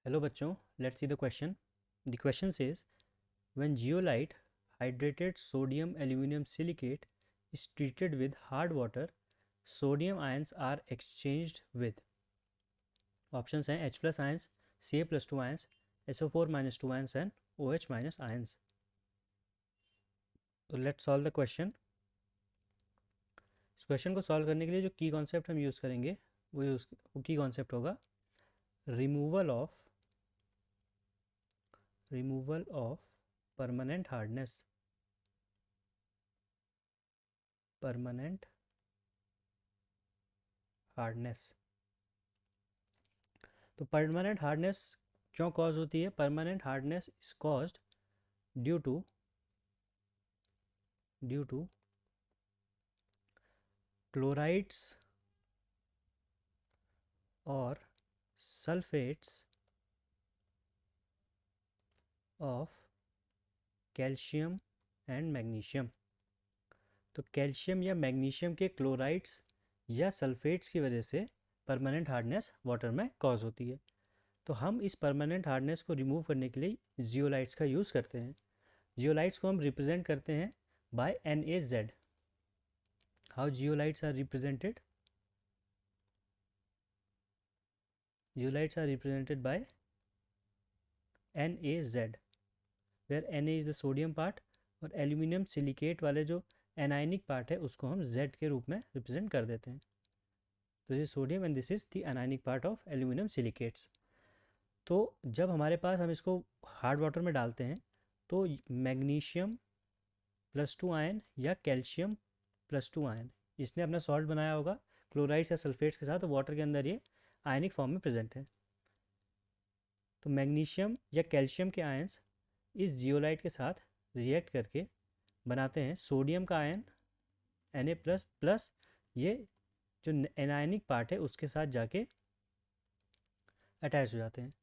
Hello बच्चों, let's see the question. The question says, when zeolite hydrated sodium aluminum silicate is treated with hard water, sodium ions are exchanged with. Options हैं H plus ions, Ca plus 2 ions, SO4 minus 2 ions and OH minus ions. तो let's solve the question. इस question को solve करने के लिए जो की concept हम यूज़ करेंगे वो की कॉन्सेप्ट होगा रिमूवल ऑफ परमानेंट हार्डनेस. तो परमानेंट हार्डनेस क्यों कॉज होती है? Permanent hardness is caused due to chlorides और sulphates of calcium and magnesium. तो कैल्शियम या मैग्नीशियम के क्लोराइड्स या सल्फेट्स की वजह से परमानेंट हार्डनेस वाटर में कॉज होती है. तो हम इस परमानेंट हार्डनेस को रिमूव करने के लिए जियोलाइट्स का यूज़ करते हैं. जियोलाइट्स को हम रिप्रेजेंट करते हैं by NaZ. How zeolites are represented? Zeolites are represented by NaZ, where Na is the sodium part और एल्यूमिनियम सिलिकेट वाले जो एनाइनिक पार्ट है उसको हम Z के रूप में रिप्रेजेंट कर देते हैं. तो ये sodium and this is the anionic part of aluminium silicates. तो जब हमारे पास हम इसको हार्ड वाटर में डालते हैं तो मैग्नीशियम प्लस 2 आयन या कैल्शियम प्लस 2 आयन इसने अपना सॉल्ट बनाया होगा क्लोराइड्स या सल्फेट्स के साथ, तो वाटर के अंदर ये आयनिक फॉर्म में प्रेजेंट है. तो मैग्नीशियम या कैल्शियम के आयंस इस जियोलाइट के साथ रिएक्ट करके बनाते हैं सोडियम का आयन Na प्लस प्लस ये जो एनायनिक पार्ट है उसके साथ जाके अटैच हो जाते हैं.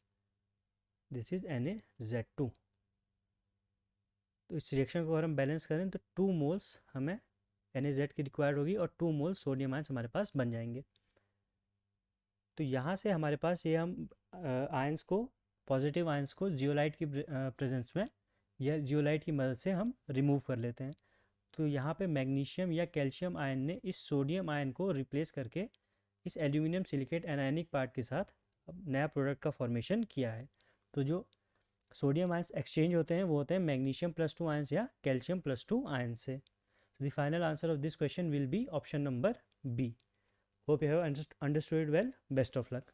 This is NaZ2. तो इस रिएक्शन को अगर हम बैलेंस करें तो 2 मोल्स हमें NaZ की रिक्वायर्ड होगी और 2 मोल्स सोडियम आयंस हमारे पास बन जाएंगे. तो यहाँ से हमारे पास ये हम आयंस को पॉजिटिव आयंस को जियोलाइट की प्रेजेंस में या जियोलाइट की मदद से हम रिमूव कर लेते हैं. तो यहाँ पे मैग्नीशियम या कैल्शियम आयन ने इस सोडियम आयन को रिप्लेस करके इस एल्यूमिनियम सिलिकेट एनायनिक पार्ट के साथ नया प्रोडक्ट का फॉर्मेशन किया है. तो जो सोडियम आयंस एक्सचेंज होते हैं वो होते हैं मैग्नीशियम प्लस 2 आयंस या कैल्शियम प्लस 2 आयंस से. So the final answer of this question will be option number B. Hope you have understood it well. Best of luck.